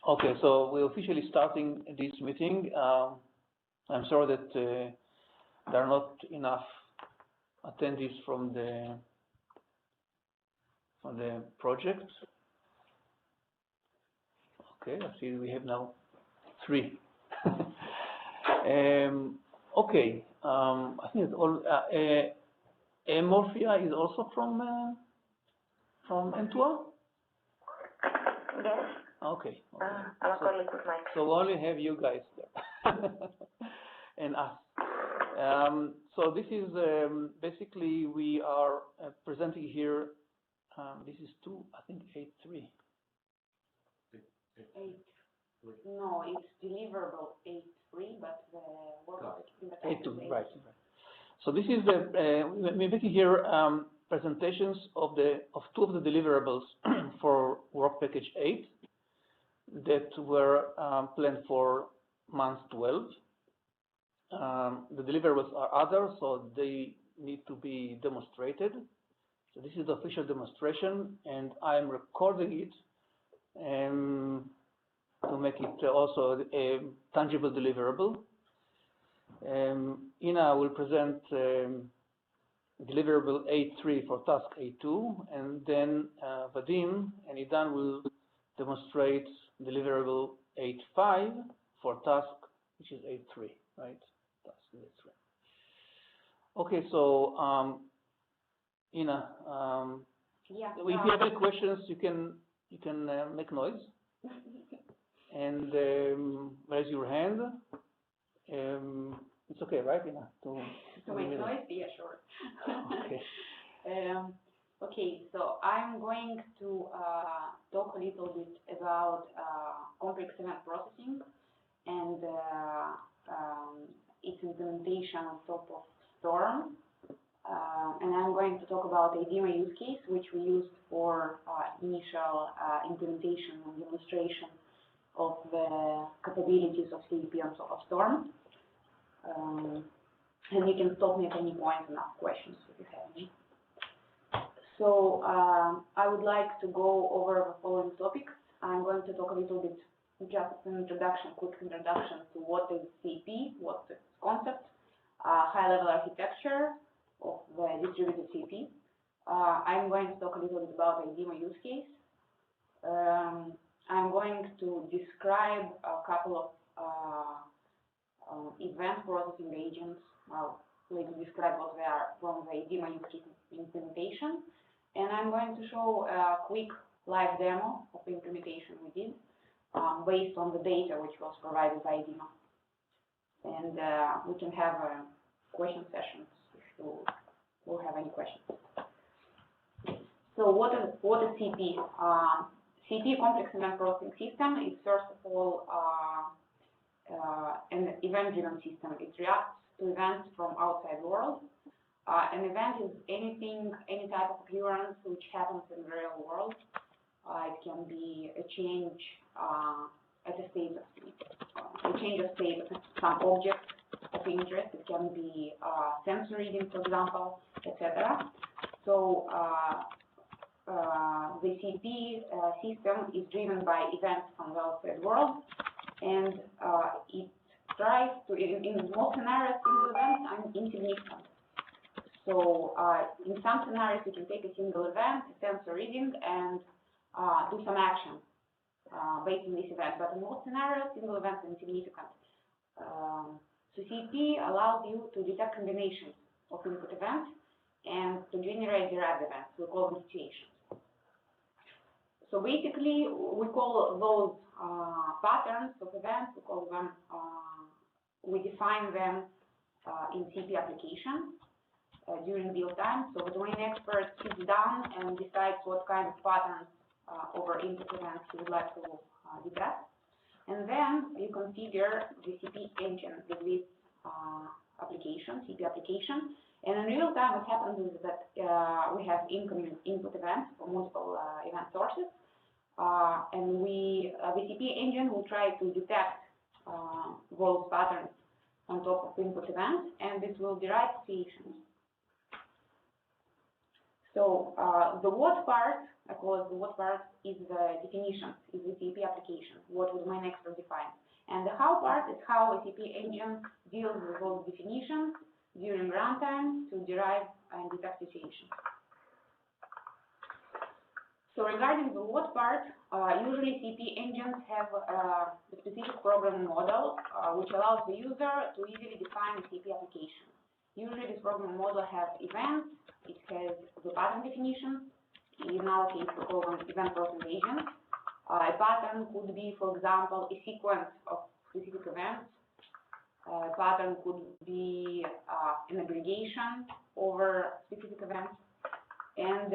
Okay, so we're officially starting this meeting. I'm sorry that there are not enough attendees from the project. Okay, I see we have now 3. Okay, I think it's all. Morphia is also from M2R? Yes. Okay. I'm a colleague with Mike. So we only have you guys there and us. So this is basically we are presenting here. This is 8.3. No, it's deliverable 8.3, but the work in the 8.2, right. So this is we're making here presentations of 2 of the deliverables for work package 8 that were planned for month 12. The deliverables are other, so they need to be demonstrated. So this is the official demonstration, and I'm recording it to make it also a tangible deliverable. Ina will present deliverable 8.3 for task 8.2, and then Vadim and Idan will demonstrate deliverable 8.5 for task, which is 8.3, right? Task 8.3. Okay, so Ina, yeah. If you have any questions, you can make noise and raise your hand. It's okay, right, Ina? To make noise? Yeah, sure. Okay. Okay, so I'm going to talk a little bit about complex event processing and its implementation on top of Storm. And I'm going to talk about Aidima use case, which we used for initial implementation and demonstration of the capabilities of CEP on top of Storm. And you can stop me at any point and ask questions if you have any. So I would like to go over the following topics. I'm going to talk a little bit, just an introduction, quick introduction to what is CEP, what's its concept, high-level architecture of the distributed CEP. I'm going to talk a little bit about Aidima use case. I'm going to describe a couple of event processing agents. I'll later describe what they are from the Aidima use case implementation. And I'm going to show a quick live demo of the implementation we did based on the data which was provided by Aidima. And we can have question sessions if you will have any questions. So what is CEP? CEP, complex event processing system, is first of all an event-driven system. It reacts to events from outside world. An event is anything, any type of occurrence which happens in the real world. It can be a change at a state of a change of state of some object of interest. It can be sensor reading, for example, etc. So the CEP system is driven by events from the outside world, and it tries to, in most scenarios, single events are insignificant. So in some scenarios, you can take a single event, a sensor reading, and do some action based on this event. But in most scenarios, single events are insignificant. So CEP allows you to detect combinations of input events and to generate derived events. We call them situations. So basically, we call those patterns of events, we call them, we define them in CEP application during real time. So the domain expert sits down and decides what kind of patterns over input events he would like to detect. And then you configure the CEP engine with this application, CEP application. And in real time, what happens is that we have incoming input events from multiple event sources. And the CEP engine will try to detect those patterns on top of input events, and this will derive situations. So the what part, I call it the what part, is the definition, is the CEP application, what would my expert define. And the how part is how a CEP engine deals with those definitions during runtime to derive and detect situations. So regarding the what part, usually CEP engines have a specific programming model which allows the user to easily define a CEP application. Usually this programming model has events, it has the pattern definitions. In our case, we call them event processing agents. A pattern could be, for example, a sequence of specific events. A pattern could be an aggregation over specific events. And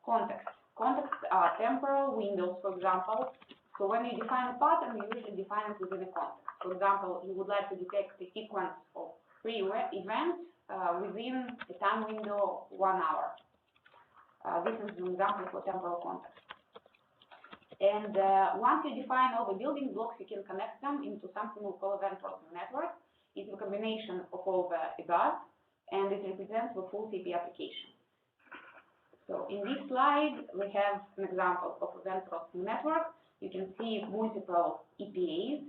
context. Contexts are temporal windows, for example. So when you define a pattern, you usually define it within a context. For example, you would like to detect a sequence of 3 events within a time window of 1 hour. This is an example for temporal context. And once you define all the building blocks, you can connect them into something we call event processing network. It's a combination of all the above, and it represents the full CEP application. So in this slide, we have an example of event processing network. You can see multiple EPAs.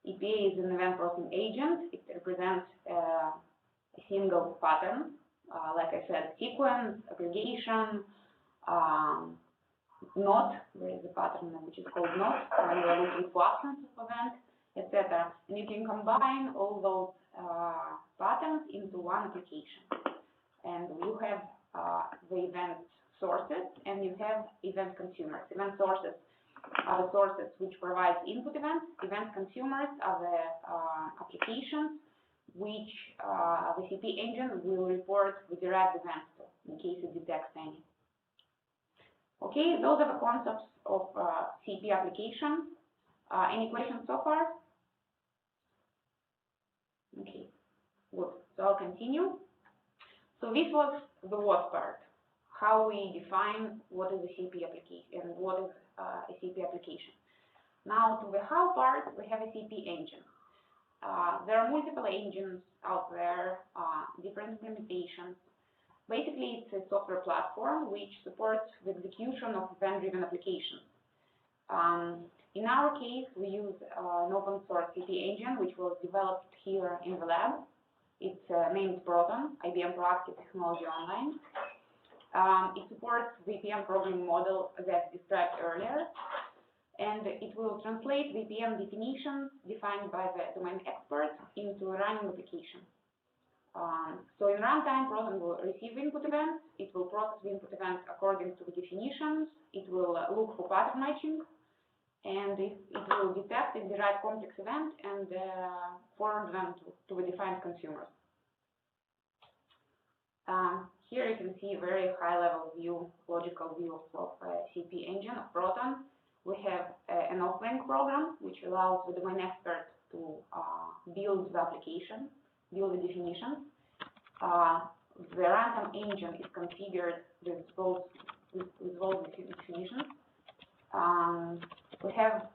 EPA is an event processing agent. It represents a single pattern, like I said, sequence, aggregation, knot. There is a pattern which is called knot when we are looking for absence of event, etc. And you can combine all those patterns into one application. And you have the event sources and you have event consumers. Event sources are the sources which provide input events. Event consumers are the applications which the CEP engine will report the derived events to, in case it detects any. Okay, those are the concepts of CEP application. Any questions so far? Okay, good. So I'll continue. So this was the what part, how we define what is a CEP application and what is a CEP application. Now to the how part, we have a CEP engine. There are multiple engines out there, different implementations. Basically, it's a software platform which supports the execution of event-driven applications. In our case, we use an open source CEP engine which was developed here in the lab. It's named Proton, IBM Proactive Technology Online. It supports VPN programming model that described earlier, and it will translate VPN definitions defined by the domain expert into a running application. So in runtime, Proton will receive input events. It will process the input events according to the definitions. It will look for pattern matching, and it will detect and derive complex events and forward them to the defined consumers. Here you can see a very high-level view, logical view of CEP engine of Proton. We have an offline program which allows the domain expert to build the application, build the definitions. The runtime engine is configured with those definitions. We have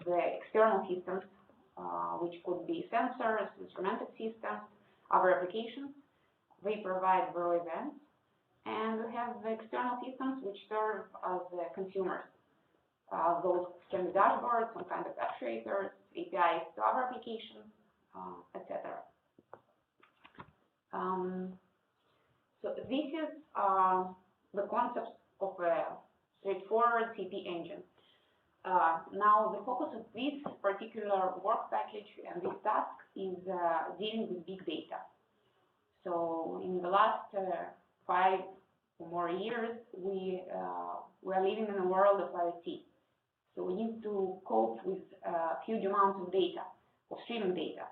the external systems, which could be sensors, instrumented systems, other applications. They provide raw events. And we have the external systems which serve as consumers. Those can be dashboards, some kind of actuators, APIs to other applications, etc. So this is the concept of a straightforward CEP engine. Now, the focus of this particular work package and this task is dealing with big data. So in the last 5 or more years, we are living in a world of IoT. So we need to cope with huge amounts of data, of streaming data.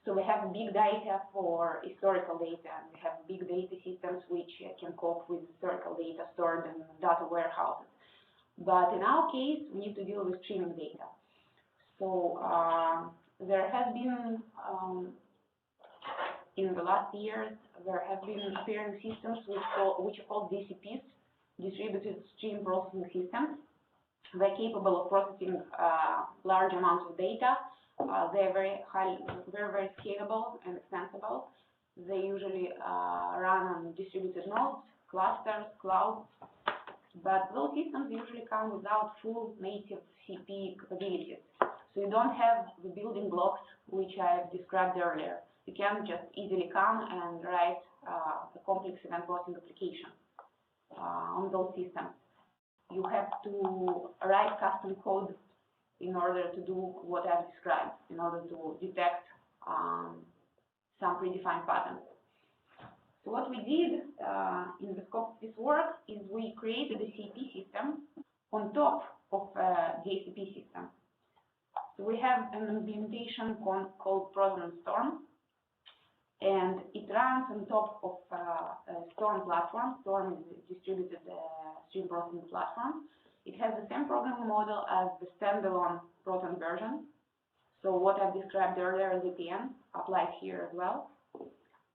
So we have big data for historical data, and we have big data systems which can cope with historical data stored in data warehouses. But in our case, we need to deal with streaming data. So there has been, in the last years, there have been appearing systems which are called DCPs, Distributed Stream Processing Systems. They're capable of processing large amounts of data. They're very scalable and extensible. They usually run on distributed nodes, clusters, clouds, but those systems usually come without full native CEP capabilities. So you don't have the building blocks which I've described earlier. You can just easily come and write a complex event processing application on those systems. You have to write custom code in order to do what I've described, in order to detect some predefined patterns. So what we did in the scope of this work is we created a CEP system on top of the ACP system. So we have an implementation called Proton and Storm, and it runs on top of a Storm platform. Storm is a distributed stream processing platform. It has the same programming model as the standalone Proton version. So what I've described earlier as APN applies here as well.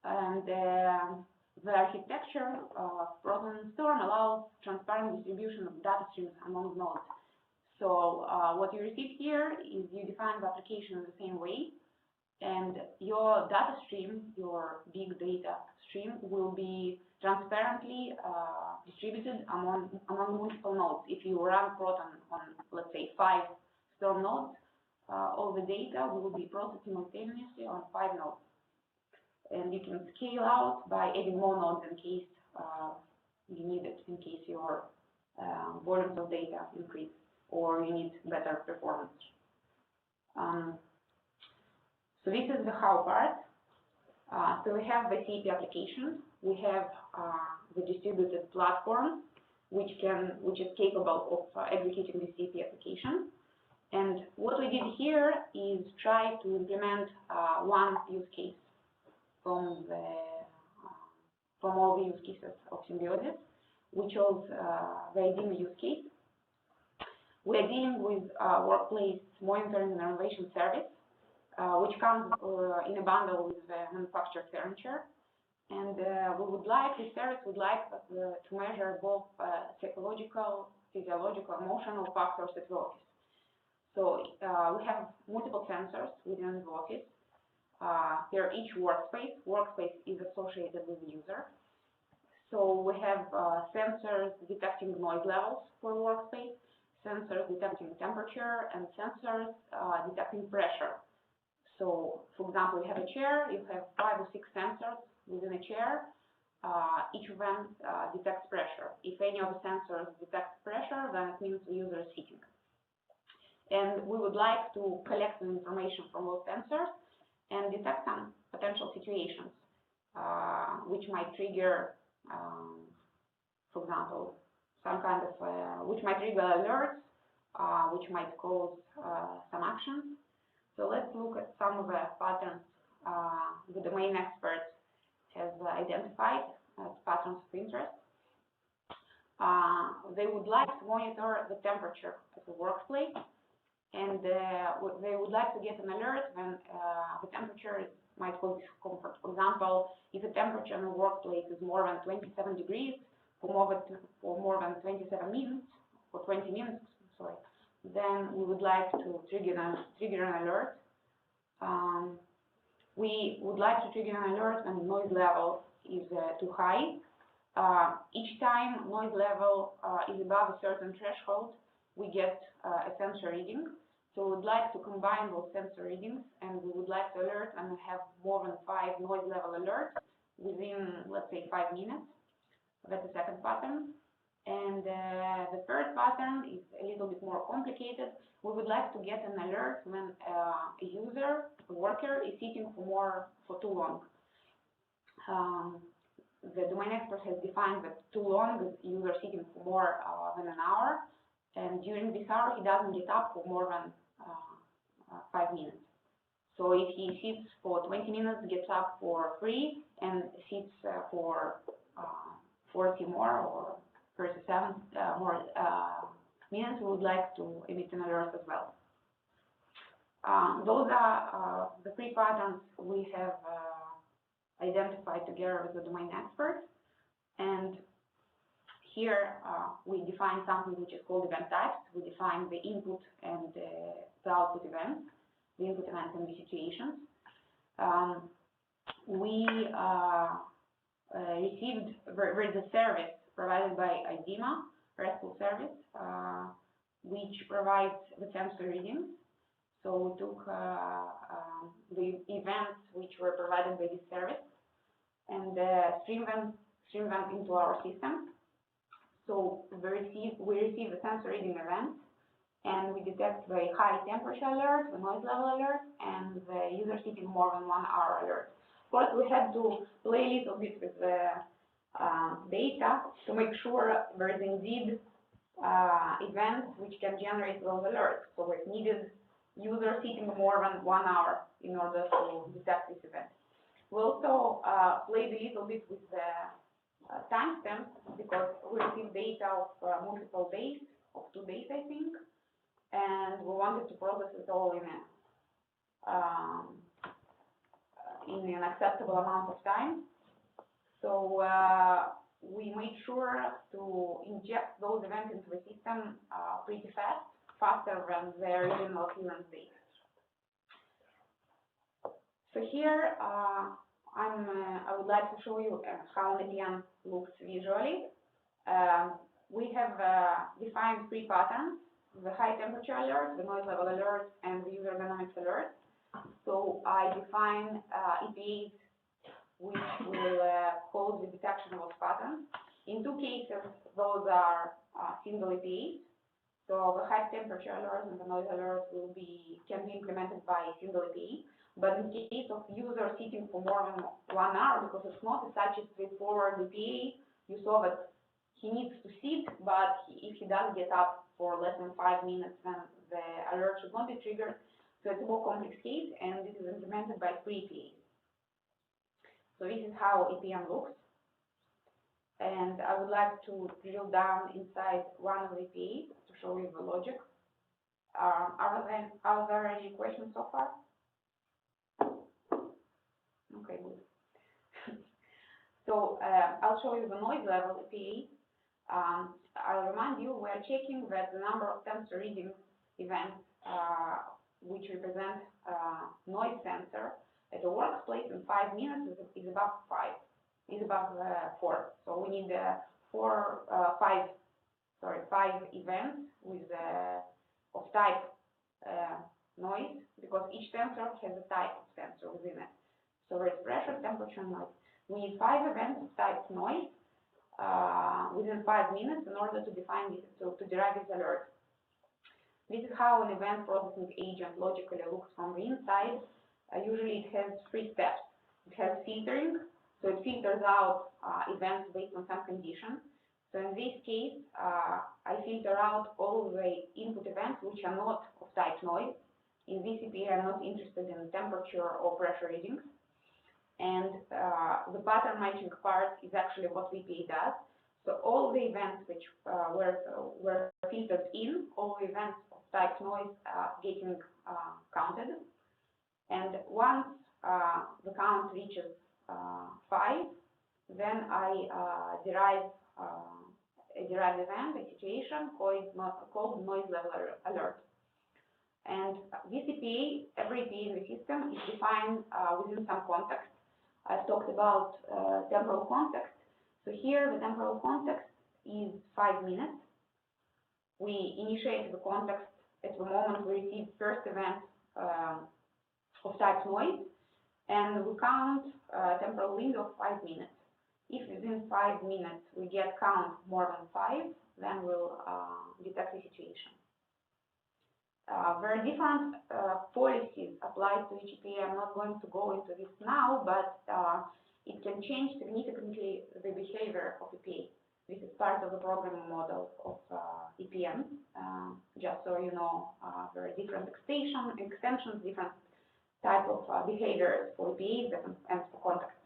And the architecture of Proton and Storm allows transparent distribution of data streams among nodes. So what you receive here is you define the application in the same way, and your data stream, your big data stream, will be transparently distributed among multiple nodes. If you run Proton on, let's say, 5 Storm nodes, all the data will be processed simultaneously on 5 nodes. And you can scale out by adding more nodes in case you need it, in case your volumes of data increase or you need better performance. So this is the how part. So we have the CEP application. We have the distributed platform, which is capable of executing the CEP application. And what we did here is try to implement one use case from all the use cases of Symbiosis, which was the Aidima use case. We are dealing with workplace monitoring and renovation service, which comes in a bundle with manufactured furniture. And this service would like to measure both psychological, physiological, emotional factors at the office. So we have multiple sensors within the office. Per each workspace. Workspace is associated with the user. So we have sensors detecting noise levels for workspace, sensors detecting temperature, and sensors detecting pressure. So, for example, you have a chair, you have 5 or 6 sensors within a chair. Each of them detects pressure. If any of the sensors detects pressure, then it means the user is sitting. And we would like to collect the information from those sensors and detect some potential situations which might trigger, for example, which might trigger alerts, which might cause some actions. So let's look at some of the patterns the domain expert has identified as patterns of interest. They would like to monitor the temperature at the workplace, and they would like to get an alert when the temperature might cause discomfort. For example, if the temperature in the workplace is more than 27 degrees for more than 27 minutes, for 20 minutes, sorry, then we would like to trigger an alert. We would like to trigger an alert when noise level is too high. Each time noise level is above a certain threshold, we get a sensor reading. So we would like to combine those sensor readings, and we would like to alert and have more than 5 noise level alerts within, let's say, 5 minutes. That's the second pattern. And the third pattern is a little bit more complicated. We would like to get an alert when a user, a worker, is sitting for too long. The domain expert has defined that too long is user sitting for more than an hour, and during this hour he doesn't get up for more than 5 minutes. So if he sits for 20 minutes, gets up for 3, and sits for 40 more or 37 more minutes, we would like to emit an alert as well. Those are the 3 patterns we have identified together with the domain expert. And here we define something which is called event types. We define the input and the output events, the input events and the situations. We received, there is a service provided by Aidima, RESTful service, which provides the sensor readings. So we took the events which were provided by this service and stream them into our system. So we receive the sensor reading events, and we detect the high temperature alert, the noise level alert, and the user sitting more than 1 hour alert. Of course, we had to play a little bit with the data to make sure there is indeed events which can generate those alerts. So it needed user sitting more than 1 hour in order to detect this event. We also played a little bit with the timestamps because we received data of multiple days, of 2 days, I think, and we wanted to process it all in an acceptable amount of time. So we made sure to inject those events into the system pretty fast, faster than the original clearance date. So here I would like to show you how an EPM looks visually. We have defined 3 patterns: the high temperature alert, the noise level alert, and the user dynamics alert. So I define EPAs which will cause the detection of those patterns. In 2 cases, those are single EPAs. So the high temperature alert and the noise alert can be implemented by a single EPA. But in case of user sitting for more than 1 hour, because it's not such a straightforward EPA, you saw that he needs to sit, but if he doesn't get up for less than 5 minutes, then the alert should not be triggered. So it's a more complex case, and this is implemented by 3 EPAs. So this is how EPM looks. And I would like to drill down inside one of the EPAs to show you the logic. Are there any questions so far? Okay, good. So I'll show you the noise level EPA. I'll remind you, we're checking that the number of sensor reading events which represent noise sensor at a workplace in 5 minutes is above 4. So we need 5 events with of type noise, because each sensor has a type of sensor within it. So there is pressure, temperature, and noise. We need 5 events of type noise within 5 minutes in order to define this, to derive this alert. This is how an event processing agent logically looks from the inside. Usually it has 3 steps. It has filtering, so it filters out events based on some condition. So in this case, I filter out all the input events which are not of type noise. In this EPA, I'm not interested in temperature or pressure readings. And the pattern matching part is actually what the EPA does. So all the events which were filtered in, all the events of type noise are getting counted. And once the count reaches 5, then I derive a derived event, a situation called noise level alert. And this EPA, every EPA in the system is defined within some context. I've talked about temporal context. So here the temporal context is 5 minutes. We initiate the context at the moment we receive first event of type noise, and we count a temporal window of 5 minutes. If within 5 minutes we get count more than 5, then we'll detect the situation. There are different policies applied to each EPA. I'm not going to go into this now, but it can change significantly the behavior of EPA. This is part of the programming model of EPM. Just so you know, there are different extensions, different type of behaviors for EPAs and for context.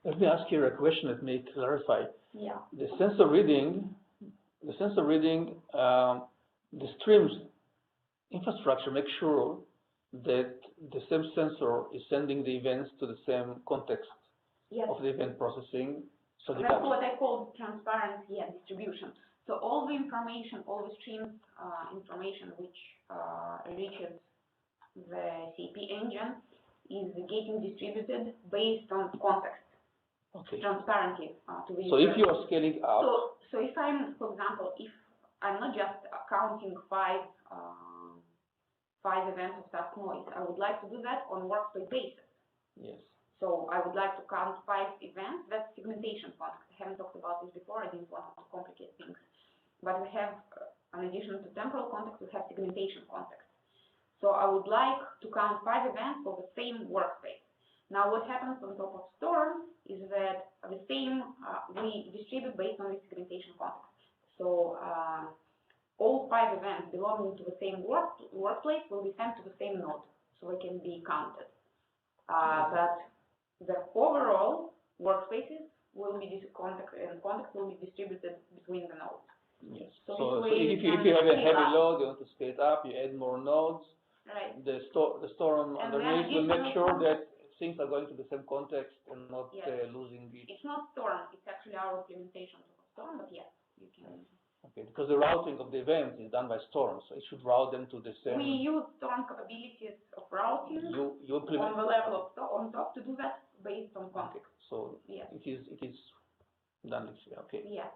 Let me ask you a question that may clarify. Yeah. The sensor reading, the streams infrastructure makes sure that the same sensor is sending the events to the same context of the event processing. So that's what I call transparency and distribution. So all the information, all the streams information which reaches the CEP engine is getting distributed based on context. Okay. transparently to the So user. if you are scaling up, So if I'm, for example, if I'm not just counting five events of task noise, I would like to do that on workspace basis. yes. So I would like to count 5 events. That's segmentation context. I haven't talked about this before. I didn't want to complicate things. But we have, in addition to temporal context, we have segmentation context. So I would like to count 5 events for the same workspace. Now what happens on top of Storm is that the same, we distribute based on the segmentation context. So all 5 events belonging to the same workplace will be sent to the same node, so they can be counted. But the overall workspaces will be context will be distributed between the nodes. Yes. So So if you have a heavy load, you want to scale it up, you add more nodes. Right. The storm underneath will make sure that things are going to the same context and not losing it. It's not Storm, it's actually our implementation of Storm, but yes, you can. Okay, because the routing of the events is done by Storm, so it should route them to the same. We use Storm capabilities of routing you implement on the level of on top to do that based on context. Okay. So yes. it is done this way. Okay. Yes,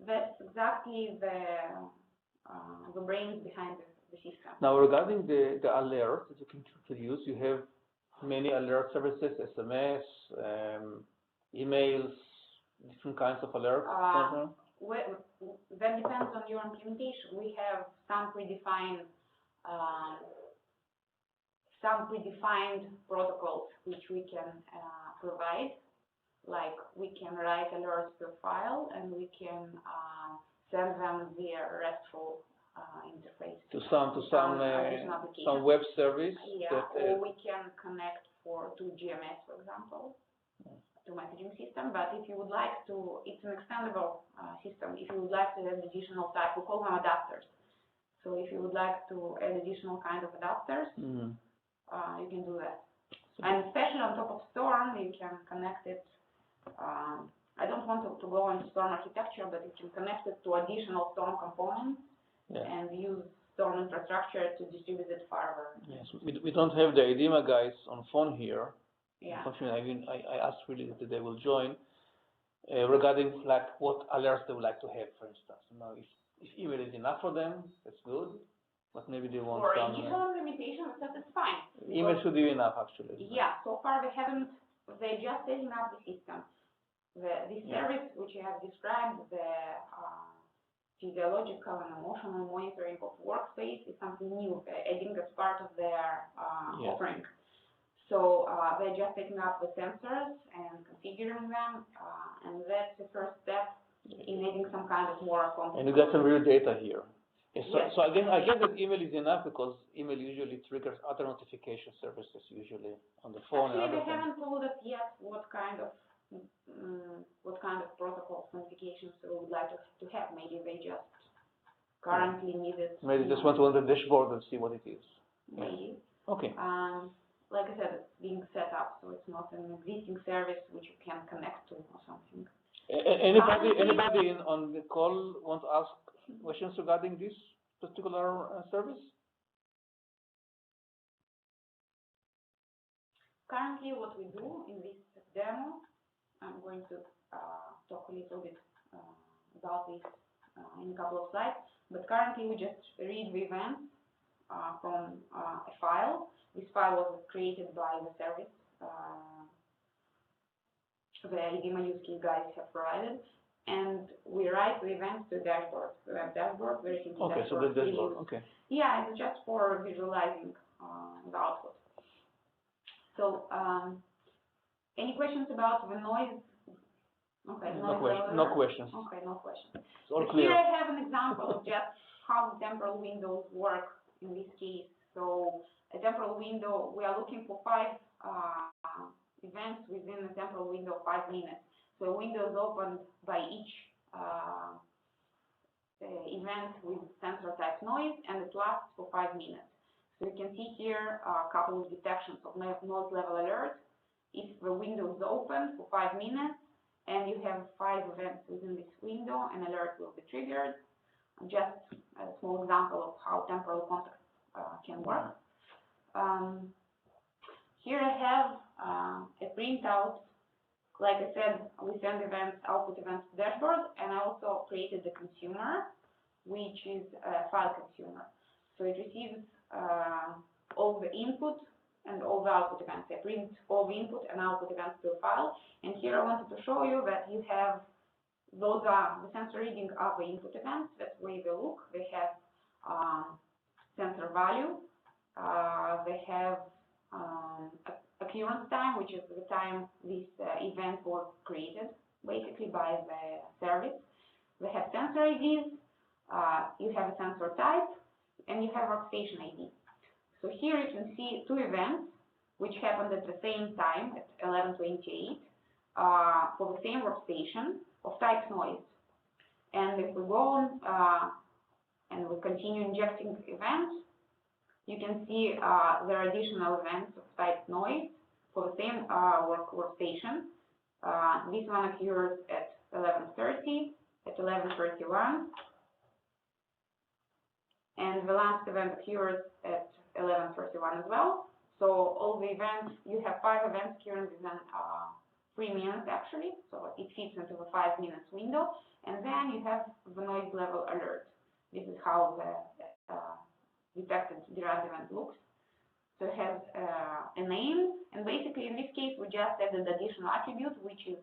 that's exactly the brains behind the system. Now regarding the alerts that you can introduce, you have many alert services, SMS, emails, different kinds of alerts. That depends on your implementation. We have some predefined protocols which we can provide. Like we can write alerts per file, and we can send them via RESTful interface to some web service. Yeah, or we can connect to GMS, for example, to messaging system. But if you would like to, it's an extendable system. If you would like to add additional type, we call them adapters. So if you would like to add additional kind of adapters, you can do that. And especially on top of Storm, you can connect it. I don't want to go on Storm architecture, but you can connect it to additional Storm components and use Storm infrastructure to distribute it further. Yes, we don't have the Aidima guys on phone here. Yeah. Unfortunately, I asked really that they will join regarding like what alerts they would like to have, for instance. Now, if email is enough for them, that's good. But maybe they want for some. For initial implementation, that's fine. Email should be enough, actually. Yeah. So far, they're just setting up the system. The service which you have described, the physiological and emotional monitoring of workspace is something new, adding as part of their offering. So they're just setting up the sensors and configuring them, and that's the first step in adding some kind of more complex. And you got some real data here. Yes, so again, I guess that email is enough because email usually triggers other notification services, usually on the phone. Actually, they haven't told us yet what kind of protocols notifications we would like to have. Maybe they just currently need it. Maybe just want to on the dashboard and see what it is. Maybe. Okay. Like I said, it's being set up, so it's not an existing service which you can connect to or something. Anybody on the call want to ask questions regarding this particular service? Currently, what we do in this demo, I'm going to talk a little bit about this in a couple of slides, but currently we just read the events from a file. This file was created by the service the Aidima use case guys have provided, and we write the events to dashboard. We have dashboard, very simple dashboard. So the dashboard, okay. Yeah, it's just for visualizing the output. So, any questions about the noise? Okay, no questions. Okay, no questions. It's all clear. Here I have an example of just how the temporal windows work in this case. So, a temporal window, we are looking for 5 events within a temporal window of 5 minutes. So a window is opened by each event with sensor type noise, and it lasts for 5 minutes. So you can see here a couple of detections of noise level alert. If the window is open for 5 minutes and you have 5 events within this window, an alert will be triggered. Just a small example of how temporal context can work. Here I have a printout like I said, we send events, output events to dashboard, and I also created the consumer, which is a file consumer. So it receives all the input and all the output events. I print all the input and output events to a file. And here I wanted to show you that you have, those are the sensor reading of the input events. That's the way they look. They have sensor value. They have occurrence time, which is the time this event was created, basically by the service. They have sensor IDs, you have a sensor type, and you have workstation ID. So here you can see two events which happened at the same time at 11:28 for the same workstation of type noise. And if we go on and we continue injecting events, you can see there are additional events of type noise for the same workstation. This one occurs at 11:30, at 11:31, and the last event occurs at 11:31 as well. So all the events, you have 5 events occurring within 3 minutes actually, so it fits into the 5 minutes window, and then you have the noise level alert. This is how the detected derived event looks. So it has a name, and basically in this case we just added additional attribute which is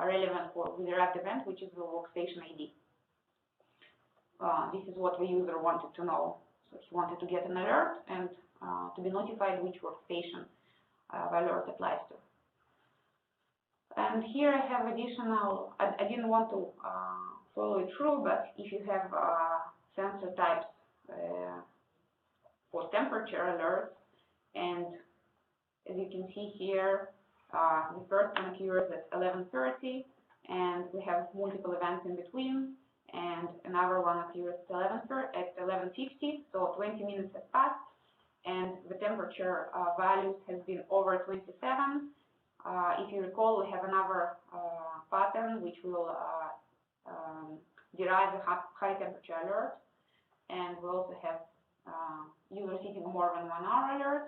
relevant for the derived event, which is the workstation ID. This is what the user wanted to know. So he wanted to get an alert and to be notified which workstation the alert applies to. And here I have additional, I didn't want to follow it through, but if you have sensor types for temperature alerts, and as you can see here, the first one occurs at 11:30, and we have multiple events in between, and another one occurs at 11:50, so 20 minutes has passed, and the temperature values has been over 27. If you recall, we have another pattern which will derive the high temperature alert, and we also have user sitting more than 1 hour alert,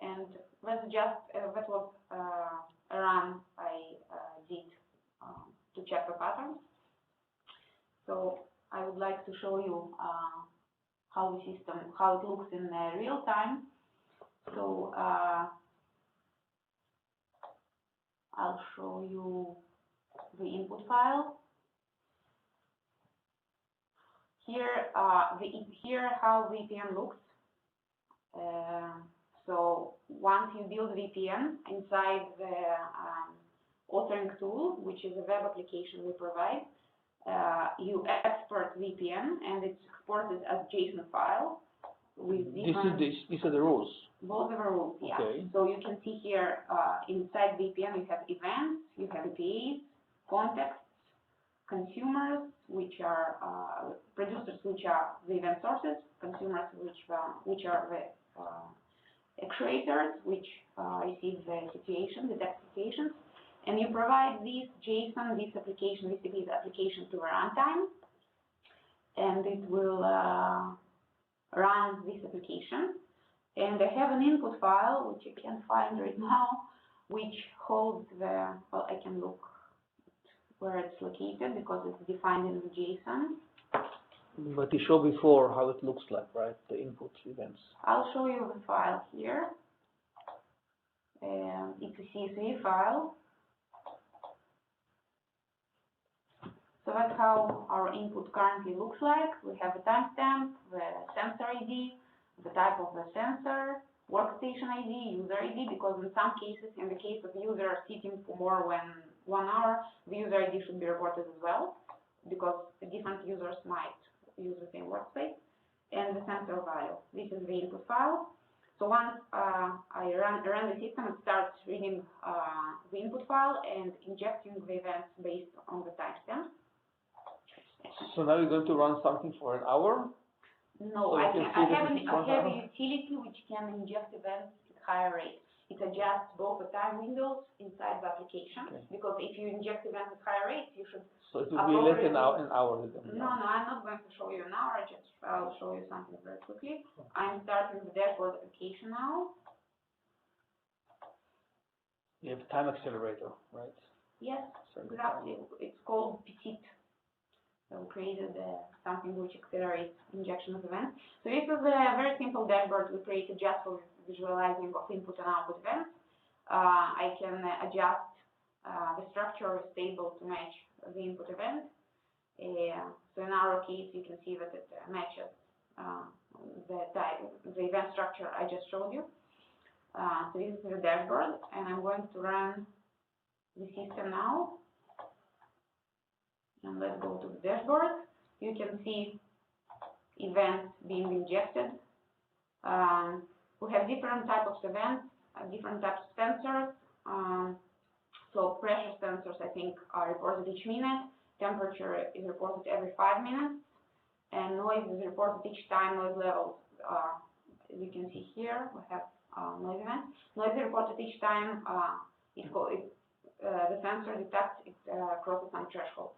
and that's just that was a run I did to check the patterns. So I would like to show you how it looks in real time. So I'll show you the input file. Here, here how VPN looks. So once you build VPN inside the authoring tool, which is a web application we provide, you export VPN and it's exported as JSON file with different. These are the rules. Those are the rules, yeah. Okay. So you can see here inside VPN you have events, you have APIs, contexts, consumers, which are producers, which are the event sources, consumers, which are the actuators, which receive the situation, detect situations, and you provide this JSON, this application to a runtime, and it will run this application. And I have an input file, which I can't find right now, which holds the, well, I can look where it's located because it's defined in the JSON. But you showed before how it looks like, right? The input events. I'll show you the file here. It's a CSV file. So that's how our input currently looks like. We have a timestamp, the sensor ID, the type of the sensor, workstation ID, user ID, because in some cases, in the case of user sitting for more than 1 hour, the user ID should be reported as well, because different users might use the same workspace, and the sensor value. This is the input file. So once I run the system, it starts reading the input file and injecting the events based on the timestamp. So now you're going to run something for an hour? No, So I have a utility which can inject events at higher rate. It adjusts both the time windows inside the application, okay. Because if you inject events at higher rate, you should. So it will be less than an hour. No, I'm not going to show you an hour. I'll show you something very quickly. I'm starting the dashboard application now. You have time accelerator, right? Yes, exactly. It's called petit. So we created something which accelerates injection of events. So this is a very simple dashboard we created just for visualizing of input and output events. I can adjust the structure of table to match the input event. So in our case, you can see that it matches the event structure I just showed you. So this is the dashboard, and I'm going to run the system now. And let's go to the dashboard. You can see events being injected. We have different types of events, different types of sensors. So pressure sensors, I think, are reported each minute. Temperature is reported every 5 minutes. And noise is reported each time noise levels. As you can see here, we have noise events. Noise is reported each time the sensor detects it crosses some threshold.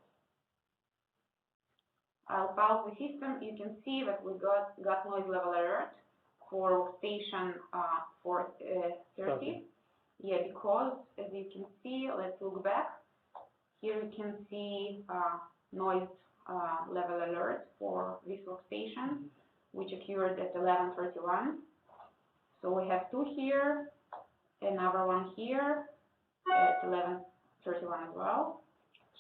I'll pause the system. You can see that we got noise level alert for station 430. Yeah, because as you can see, let's look back. Here you can see noise level alert for this workstation, which occurred at 11:31. So we have two here, another one here at 11:31 as well.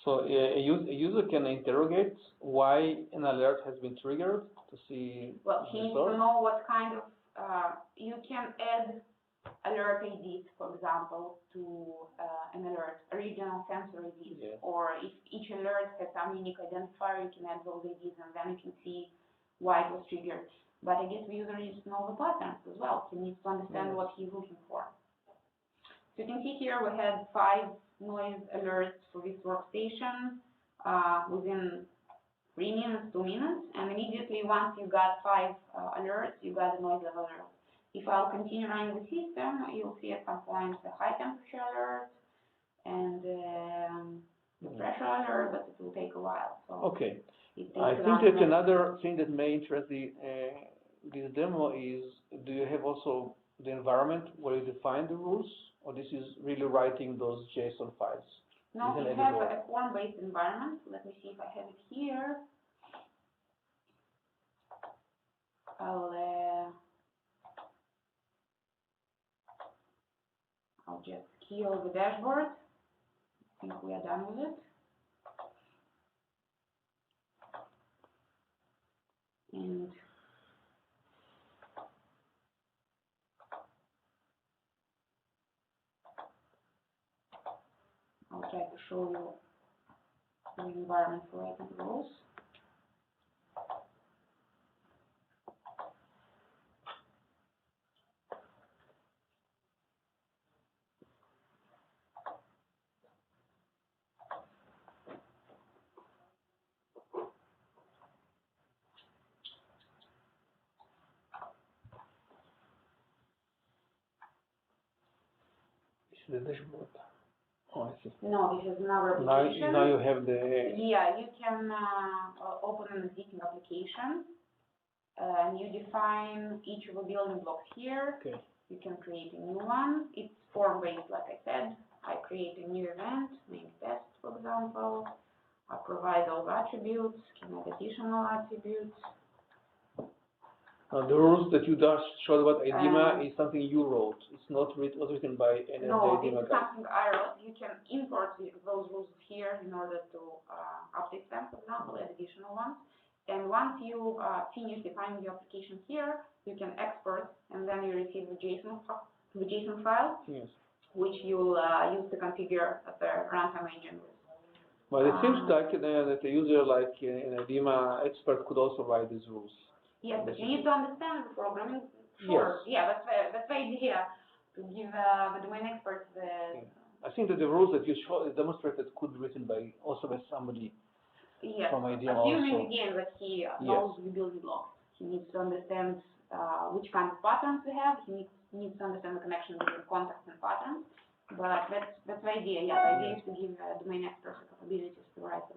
So a user can interrogate why an alert has been triggered to see. Well, he needs to know what kind of, you can add alert IDs, for example, to an alert, regional sensor IDs, yes. Or if each alert has some unique identifier, you can add those IDs and then you can see why it was triggered. But I guess the user needs to know the patterns as well. He needs to understand what he's looking for. So you can see here we had 5 noise alerts for this workstation within 3 minutes, 2 minutes, and immediately once you got 5 alerts, you got a noise level alert. If I'll continue running the system, you'll see at some point the high temperature alert and the pressure alert, but it will take a while. So okay. I think that another thing that may interest this demo is, do you have also the environment where you define the rules, or this is really writing those JSON files? No, we have a form-based environment. Let me see if I have it here. I'll just kill the dashboard. I think we are done with it. And I'll try to show you the environment for writing rules. The dashboard. Oh, I see. No, this is another application. Now you have the. Yeah, you can open an existing application and you define each of the building blocks here. Okay. You can create a new one. It's form-based, like I said. I create a new event, name test, for example. I provide all the attributes, can add additional attributes. The rules that you just showed about Aidima is something you wrote. It's not written by any of the Aidima guys. No, it's something I wrote. You can import those rules here in order to update them, for example, add additional ones. And once you finish defining your application here, you can export, and then you receive the JSON file, yes, which you'll use to configure the runtime engine. But it seems like that a user like an Aidima expert could also write these rules. Yes, but you need to understand the programming. Sure. Yes. Yeah, that's the idea, to give the domain experts the. Yeah. I think that the rules that you demonstrated could be written by somebody. Yes. From Aidima assuming also. Again that he knows the building blocks. He needs to understand which kind of patterns we have. He needs to understand the connection between contacts and patterns. But that's the idea. Yeah, the idea is to give domain experts the capabilities to write it.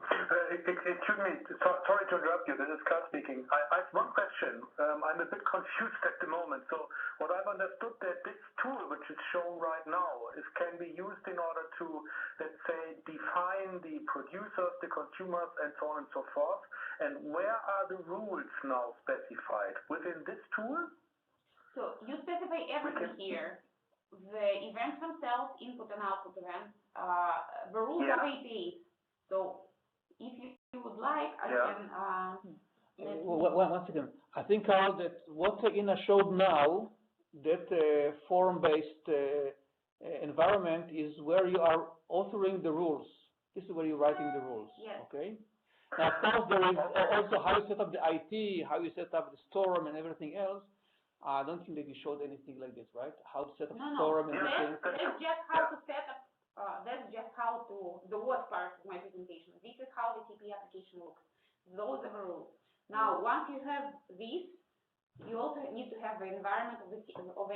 Excuse me, sorry to interrupt you. This is Carl speaking. I have one question. I'm a bit confused at the moment. So what I've understood that this tool, which is shown right now, can be used in order to, let's say, define the producers, the consumers, and so on and so forth. And where are the rules now specified? Within this tool? So you specify everything here. The events themselves, input and output events, the rules of APIs. So if you would like, I can... One second. I think, Carl, that what Ina showed now, that form-based environment is where you are authoring the rules. This is where you're writing the rules. Yes. Okay? Now, of course, there is also how you set up the IT, how you set up the storm and everything else. I don't think that you showed anything like this, right? How to set up storm and everything. That's just how to set up. That's just how to the what part of my presentation. This is how the CEP application looks. Those are the rules. Now, once you have this, you also need to have the environment of the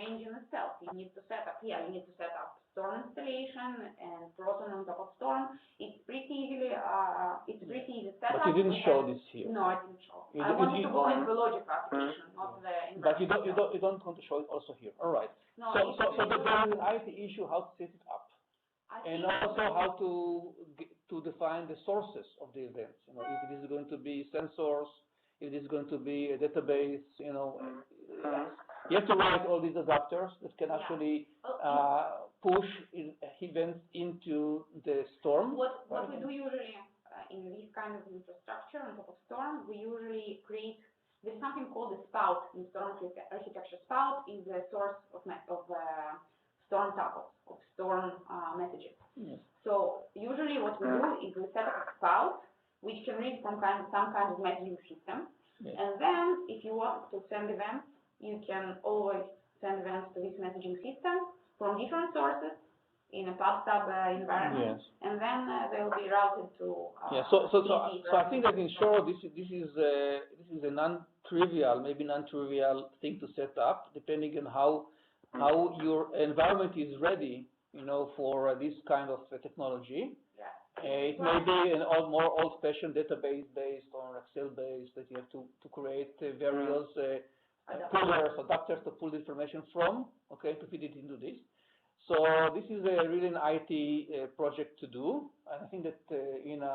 engine itself. You need to set up here. You need to set up storm installation and Proton on top of storm. It's pretty easily. It's pretty easy setup. But you didn't show this here. No, I didn't show. I wanted to go into the logic application, not the environment. But you don't want to show it also here. All right. No, so there is an IT issue how to set it up, and also how to define the sources of the events. You know, if it is going to be sensors, if it is going to be a database. You know, you have to write all these adapters that can actually push events into the storm. What we do usually in this kind of infrastructure on top of storm, we usually create. There's something called a spout in storm architecture. Spout is the source of storm tuples, of storm messages. Yes. So usually what we do is we set up a spout which can read from some kind of messaging system. Yes. And then if you want to send events, you can always send events to this messaging system from different sources in a pub-sub environment, yes. and then they will be routed to. So I think that in short, this is a non-trivial, maybe non-trivial thing to set up, depending on how your environment is ready, you know, for this kind of technology. Yeah. It may be an more old-fashioned database based or Excel based that you have to create various pullers, adapters to pull the information from, okay, to feed it into this. So this is really an IT project to do, and I think that Ina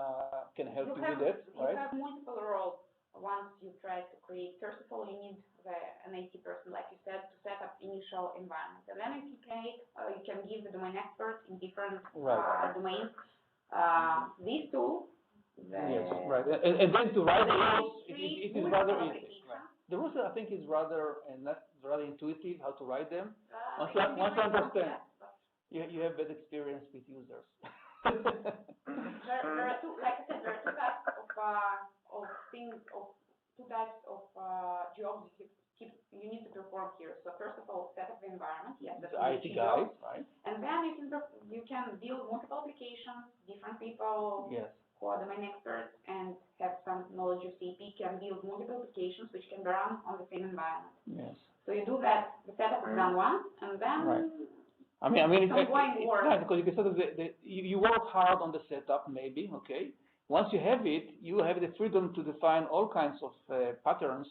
can help you with that, right? You have multiple roles. Once you try to create, first of all, you need an IT person, like you said, to set up initial environment. And then if you create, you can give the domain experts in different domains these tools. Yes, right. And then to write the rules, it is rather easy. Right. The rules, I think, is rather intuitive how to write them. Once you understand, you have better experience with users. There are two, like I said, there are two types of jobs you need to perform here. So first of all, set up the environment. Yes, that's the IT guys, right? And then you can build multiple applications, different people. Yes. Who are domain experts and have some knowledge of CEP can build multiple applications which can be run on the same environment. Yes. So you do that, the setup is done once, and then right. I mean, it's nice because you can sort of you work hard on the setup, maybe, okay. Once you have it, you have the freedom to define all kinds of patterns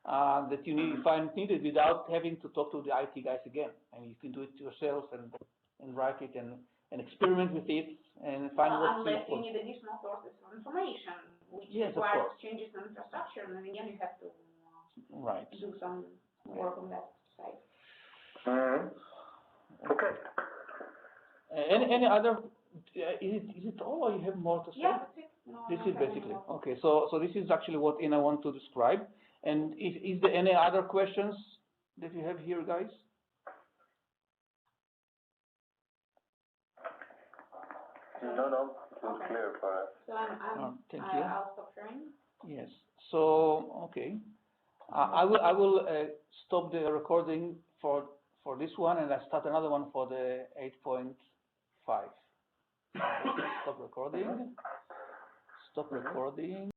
that you find needed without having to talk to the IT guys again. I mean, you can do it yourself and write it and experiment with it and find what's unless useful. you need additional sources of information, which yes, requires changes in infrastructure, and then again you have to do some work on that side. Okay. Any other? Is it all, or you have more to say? Yeah, that's it. No, this is basically okay. So this is actually what Ina want to describe. And is there any other questions that you have here, guys? No, it's clear for us. So thank you. I'll stop sharing. Yes. So okay, I will stop the recording for this one, and I start another one for the 8.5. Stop recording. Stop recording.